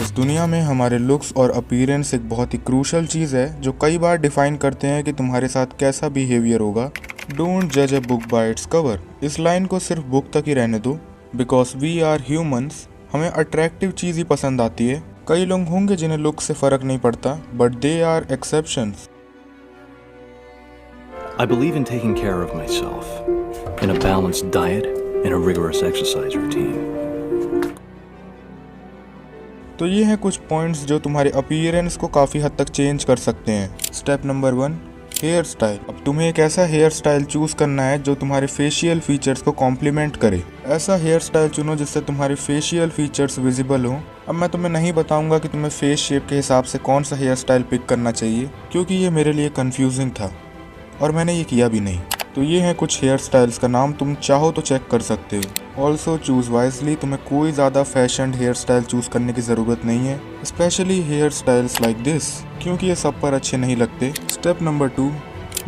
इस दुनिया में हमारे लुक्स और अपीयरेंस एक बहुत ही क्रूशल चीज़ है जो कई बार डिफाइन करते हैं कि तुम्हारे साथ कैसा बिहेवियर होगा। डोंट जज a book by its cover. इस लाइन को सिर्फ बुक तक ही रहने दो, बिकॉज वी आर ह्यूमंस। हमें अट्रैक्टिव चीज़ ही पसंद आती है। कई लोग होंगे जिन्हें लुक से फ़र्क नहीं पड़ता, but they are exceptions. I believe in taking care of myself, in a balanced diet, and a rigorous exercise routine. तो ये हैं कुछ पॉइंट्स जो तुम्हारे अपीयरेंस को काफ़ी हद तक चेंज कर सकते हैं। Step number 1, hair style. अब तुम्हें एक ऐसा हेयर स्टाइल चूज़ करना है जो तुम्हारे फेशियल फीचर्स को कॉम्प्लीमेंट करे। ऐसा हेयर स्टाइल चुनो जिससे तुम्हारे फेशियल फीचर्स विजिबल हो। अब मैं तुम्हें नहीं बताऊंगा कि तुम्हें फेस शेप के हिसाब से कौन सा हेयर स्टाइल पिक करना चाहिए, क्योंकि ये मेरे लिए कंफ्यूजिंग था और मैंने ये किया भी नहीं। तो ये हैं कुछ हेयर स्टाइल्स का नाम, तुम चाहो तो चेक कर सकते हो। Also choose wisely. तुम्हें कोई ज़्यादा फैशन हेयर स्टाइल चूज़ करने की ज़रूरत नहीं है, specially hair styles like this, क्योंकि ये सब पर अच्छे नहीं लगते। Step number 2,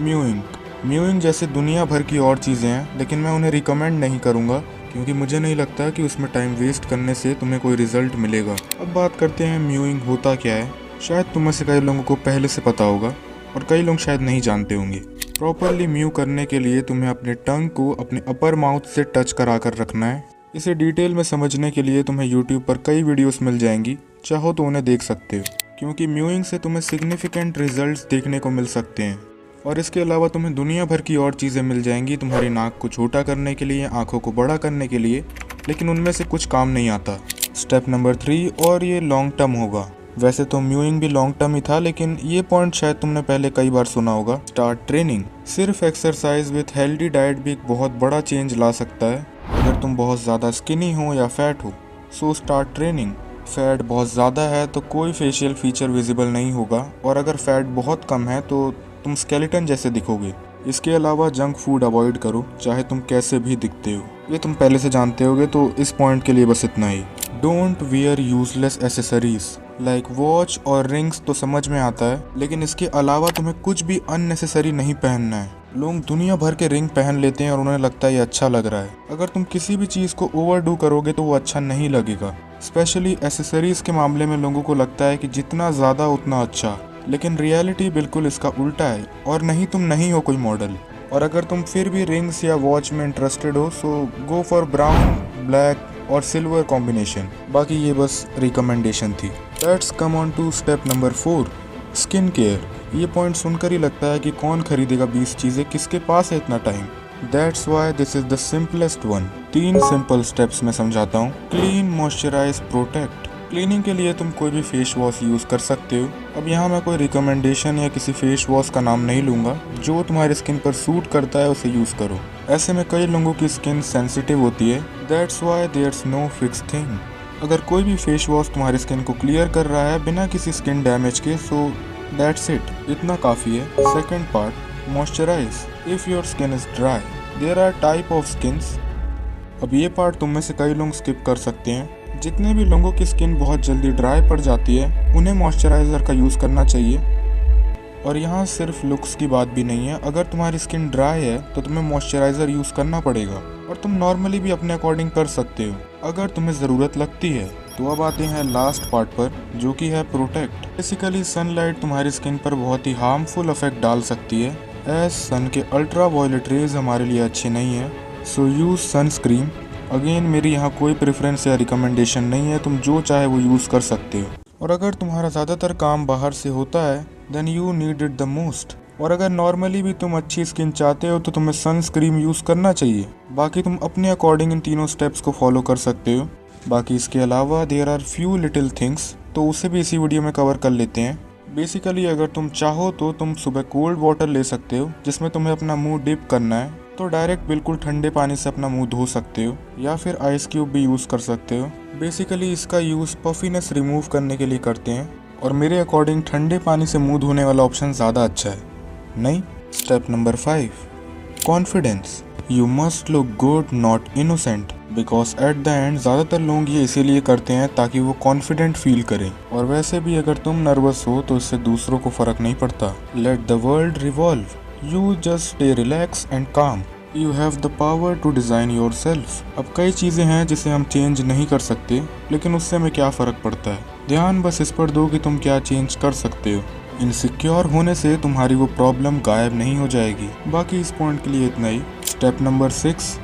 mowing. म्यूइंग जैसे दुनिया भर की और चीज़ें हैं, लेकिन मैं उन्हें रिकमेंड नहीं करूँगा क्योंकि मुझे नहीं लगता कि उसमें टाइम वेस्ट करने से तुम्हें कोई रिजल्ट मिलेगा। अब बात करते हैं म्यूइंग होता क्या है। शायद तुम में से कई लोगों को पहले से पता होगा और कई लोग शायद नहीं जानते होंगे। प्रॉपरली म्यू करने के लिए तुम्हें अपने टंग को अपने अपर माउथ से टच करा कर रखना है। इसे डिटेल में समझने के लिए तुम्हें यूट्यूब पर कई वीडियोस मिल जाएंगी, चाहो तो उन्हें देख सकते हो, क्योंकि म्यूइंग से तुम्हें सिग्निफिकेंट रिजल्ट्स देखने को मिल सकते हैं। और इसके अलावा तुम्हें दुनिया भर की और चीज़ें मिल जाएंगी तुम्हारी नाक को छोटा करने के लिए, आँखों को बड़ा करने के लिए, लेकिन उनमें से कुछ काम नहीं आता। स्टेप नंबर 3, और ये लॉन्ग टर्म होगा। वैसे तो म्यूइंग भी लॉन्ग टर्म ही था, लेकिन ये पॉइंट शायद तुमने पहले कई बार सुना होगा। Start training. सिर्फ एक्सरसाइज विथ हेल्दी डाइट भी एक बहुत बड़ा चेंज ला सकता है। अगर तुम बहुत ज़्यादा स्किनी हो या फैट हो, सो स्टार्ट ट्रेनिंग। फैट बहुत ज़्यादा है तो कोई फेशियल फीचर विजिबल नहीं होगा, और अगर फैट बहुत कम है तो तुम स्केलेटन जैसे दिखोगे। इसके अलावा जंक फूड अवॉइड करो, चाहे तुम कैसे भी दिखते हो। ये तुम पहले से जानते होगे, तो इस पॉइंट के लिए बस इतना ही। Don't wear useless accessories like watch और रिंग्स तो समझ में आता है, लेकिन इसके अलावा तुम्हें कुछ भी अननेसेसरी नहीं पहनना है। लोग दुनिया भर के रिंग पहन लेते हैं और उन्हें लगता है ये अच्छा लग रहा है। अगर तुम किसी भी चीज़ को ओवरडू करोगे तो वो अच्छा नहीं लगेगा। स्पेशली एसेसरीज के मामले में लोगों को लगता है कि जितना ज़्यादा उतना अच्छा, लेकिन रियलिटी बिल्कुल इसका उल्टा है। और नहीं, तुम नहीं हो कोई मॉडल। और अगर तुम फिर भी रिंग्स या वॉच में इंटरेस्टेड हो, so go for brown, black और सिल्वर कॉम्बिनेशन। बाकी ये बस रिकमेंडेशन थी। Let's come on to step number 4, skin care. ये पॉइंट सुनकर ही लगता है कि कौन खरीदेगा 20 चीज़ें, किसके पास है इतना time. That's why this is the simplest one. 3 simple steps में समझाता हूँ। Clean, moisturise, protect. क्लीनिंग के लिए तुम कोई भी फेस वॉश यूज़ कर सकते हो। अब यहाँ मैं कोई रिकमेंडेशन या किसी फेस वॉश का नाम नहीं लूँगा, जो तुम्हारी स्किन पर सूट करता है उसे यूज़ करो। ऐसे में कई लोगों की स्किन सेंसिटिव होती है, that's why there's no fix thing. अगर कोई भी फेस वॉश तुम्हारी स्किन को क्लियर कर रहा है बिना किसी स्किन डैमेज के, सो दैट्स इट, इतना काफ़ी है। Second part, moisturise. If your skin is dry, there are type of skins. अब ये पार्ट तुम में से कई लोग स्किप कर सकते हैं। जितने भी लोगों की स्किन बहुत जल्दी ड्राई पड़ जाती है, उन्हें मॉइस्चराइज़र का यूज़ करना चाहिए। और यहाँ सिर्फ लुक्स की बात भी नहीं है। अगर तुम्हारी स्किन ड्राई है तो तुम्हें मॉइस्चराइज़र यूज़ करना पड़ेगा, और तुम नॉर्मली भी अपने अकॉर्डिंग कर सकते हो अगर तुम्हें ज़रूरत लगती है। तो अब आते हैं लास्ट पार्ट पर, जो कि है प्रोटेक्ट। बेसिकली सनलाइट तुम्हारी स्किन पर बहुत ही हार्मफुल इफेक्ट डाल सकती है, एज सन के अल्ट्रा वायलेट रेज हमारे लिए अच्छे नहीं है। So use sunscreen. अगेन मेरी यहाँ कोई प्रेफरेंस या रिकमेंडेशन नहीं है, तुम जो चाहे वो यूज़ कर सकते हो। और अगर तुम्हारा ज़्यादातर काम बाहर से होता है, then you need it the most. और अगर नॉर्मली भी तुम अच्छी स्किन चाहते हो तो तुम्हें सनस्क्रीन यूज़ करना चाहिए। बाकी तुम अपने अकॉर्डिंग इन तीनों स्टेप्स को फॉलो कर सकते हो। बाकी इसके अलावा there are few little things, तो उसे भी इसी वीडियो में कवर कर लेते हैं। बेसिकली अगर तुम चाहो तो तुम सुबह कोल्ड वाटर ले सकते हो, जिसमें तुम्हें अपना मुंह डिप करना है, तो डायरेक्ट बिल्कुल ठंडे पानी से अपना मुंह धो सकते हो, या फिर आइस क्यूब भी यूज़ कर सकते हो। बेसिकली इसका यूज़ पफीनेस रिमूव करने के लिए करते हैं, और मेरे अकॉर्डिंग ठंडे पानी से मुंह धोने वाला ऑप्शन ज़्यादा अच्छा है। नहीं। Step number 5, confidence. You must look good, not innocent, because at the end ज़्यादातर लोग ये इसीलिए करते हैं ताकि वो कॉन्फिडेंट फील करें। और वैसे भी अगर तुम नर्वस हो तो इससे दूसरों को फ़र्क नहीं पड़ता। Let the world revolve, you just stay relax and calm. You have the power to design yourself. अब कई चीज़ें हैं जिसे हम चेंज नहीं कर सकते, लेकिन उससे हमें क्या फ़र्क पड़ता है। ध्यान बस इस पर दो कि तुम क्या चेंज कर सकते हो। इनसिक्योर होने से तुम्हारी वो प्रॉब्लम गायब नहीं हो जाएगी। बाकी इस पॉइंट के लिए इतना ही। Step number 6,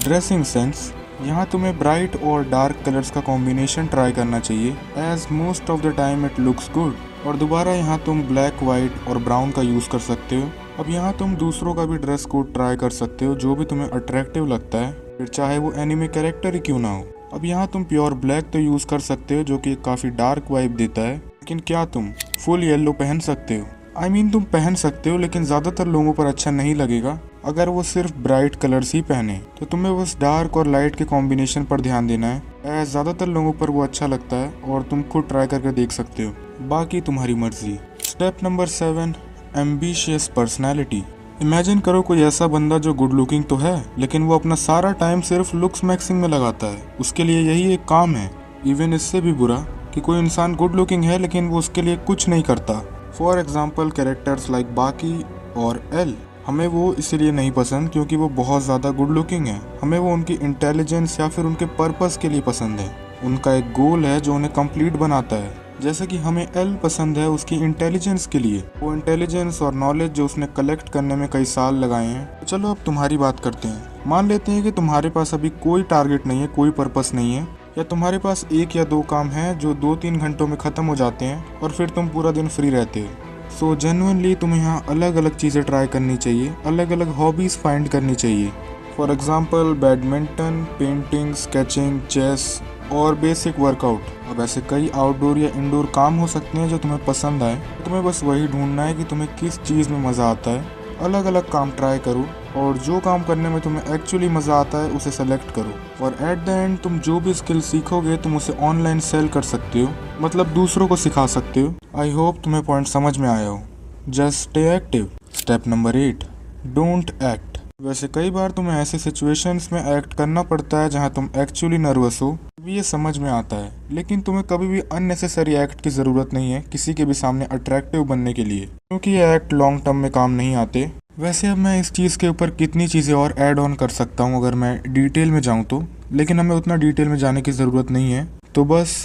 dressing sense. यहाँ तुम्हें ब्राइट और डार्क कलर्स का कॉम्बिनेशन ट्राई करना चाहिए, as most of the time it looks good. और दोबारा यहाँ तुम ब्लैक, वाइट और ब्राउन का यूज़ कर सकते हो। अब यहाँ तुम दूसरों का भी ड्रेस कोड ट्राई कर सकते हो जो भी तुम्हें अट्रैक्टिव लगता है, फिर चाहे वो एनिमे कैरेक्टर ही क्यों ना हो। अब यहाँ तुम प्योर ब्लैक तो यूज़ कर सकते हो जो कि काफ़ी डार्क वाइब देता है, लेकिन क्या तुम फुल येलो पहन सकते हो? I mean, तुम पहन सकते हो, लेकिन ज़्यादातर लोगों पर अच्छा नहीं लगेगा अगर वो सिर्फ ब्राइट कलर्स ही पहने। तो तुम्हें बस डार्क और लाइट के कॉम्बिनेशन पर ध्यान देना है, ज़्यादातर लोगों पर वो अच्छा लगता है और तुम खुद ट्राई करके देख सकते हो। बाकी तुम्हारी मर्जी। Step number 7, ambitious personality. Imagine करो कोई ऐसा बंदा जो गुड लुकिंग तो है, लेकिन वो अपना सारा टाइम सिर्फ लुक्स मैक्सिंग में लगाता है। उसके लिए यही एक काम है। इवन इससे भी बुरा कि कोई इंसान गुड लुकिंग है लेकिन वो उसके लिए कुछ नहीं करता। फॉर एग्जाम्पल कैरेक्टर्स लाइक बाकी और एल। हमें वो इसलिए नहीं पसंद क्योंकि वो बहुत ज़्यादा गुड लुकिंग है, हमें वो उनकी इंटेलिजेंस या फिर उनके पर्पस के लिए पसंद है। उनका एक गोल है जो उन्हें कंप्लीट बनाता है। जैसे कि हमें एल पसंद है उसकी इंटेलिजेंस के लिए, वो इंटेलिजेंस और नॉलेज जो उसने कलेक्ट करने में कई साल लगाए हैं। तो चलो अब तुम्हारी बात करते हैं। मान लेते हैं कि तुम्हारे पास अभी कोई टारगेट नहीं है, कोई पर्पस नहीं है, या तुम्हारे पास 1 या 2 काम हैं जो 2-3 घंटों में ख़त्म हो जाते हैं और फिर तुम पूरा दिन फ्री रहते हो। सो जेन्युइनली तुम्हें यहाँ अलग अलग चीज़ें ट्राई करनी चाहिए, अलग अलग हॉबीज़ फाइंड करनी चाहिए। For example badminton, painting, sketching, chess और बेसिक वर्कआउट। अब ऐसे कई आउटडोर या इंडोर काम हो सकते हैं जो तुम्हें पसंद आए। तुम्हें बस वही ढूंढना है कि तुम्हें किस चीज़ में मज़ा आता है। अलग अलग काम ट्राई करो और जो काम करने में तुम्हें एक्चुअली मज़ा आता है उसे सेलेक्ट करो। और एट द एंड तुम जो भी स्किल सीखोगे तुम उसे ऑनलाइन सेल कर सकते हो, मतलब दूसरों को सिखा सकते हो। आई होप तुम्हें पॉइंट समझ में आया हो। Just stay active. Step number 8, don't act. वैसे कई बार तुम्हें ऐसे सिचुएशंस में एक्ट करना पड़ता है जहां तुम एक्चुअली नर्वस हो, भी ये समझ में आता है, लेकिन तुम्हें कभी भी अननेसेसरी एक्ट की ज़रूरत नहीं है किसी के भी सामने अट्रैक्टिव बनने के लिए, क्योंकि ये एक्ट लॉन्ग टर्म में काम नहीं आते। वैसे अब मैं इस चीज़ के ऊपर कितनी चीज़ें और ऐड ऑन कर सकता हूँ अगर मैं डिटेल में जाऊँ तो, लेकिन हमें उतना डिटेल में जाने की ज़रूरत नहीं है। तो बस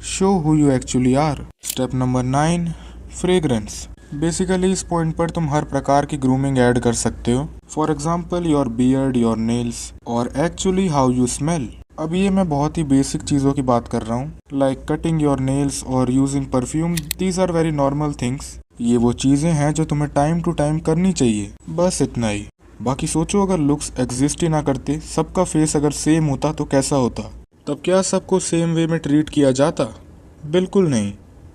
show who you actually are. Step number 9, fragrance. Basically इस पॉइंट पर तुम हर प्रकार की ग्रूमिंग ऐड कर सकते हो। For example your beard, your nails और एक्चुअली हाउ यू स्मेल। अब ये मैं बहुत ही बेसिक चीज़ों की बात कर रहा हूँ, लाइक कटिंग योर नेल्स और using perfume. These are very normal things. ये वो चीज़ें हैं जो तुम्हें टाइम टू टाइम करनी चाहिए, बस इतना ही। बाकी सोचो अगर लुक्स एग्जिस्ट ही ना करते, सबका फेस अगर सेम होता तो कैसा होता? तब क्या सबको सेम वे में ट्रीट किया जाता? बिल्कुल नहीं।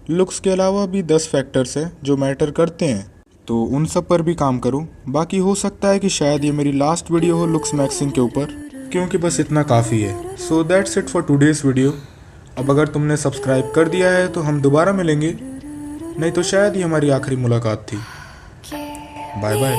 लुक्स के अलावा भी 10 फैक्टर्स हैं जो मैटर करते हैं, तो उन सब पर भी काम करो। बाकी हो सकता है कि शायद ये मेरी लास्ट वीडियो हो लुक्स मैक्सिंग के ऊपर, क्योंकि बस इतना काफ़ी है। So that's it for today's video. अब अगर तुमने सब्सक्राइब कर दिया है तो हम दोबारा मिलेंगे, नहीं तो शायद ही हमारी आखिरी मुलाकात थी। Bye bye.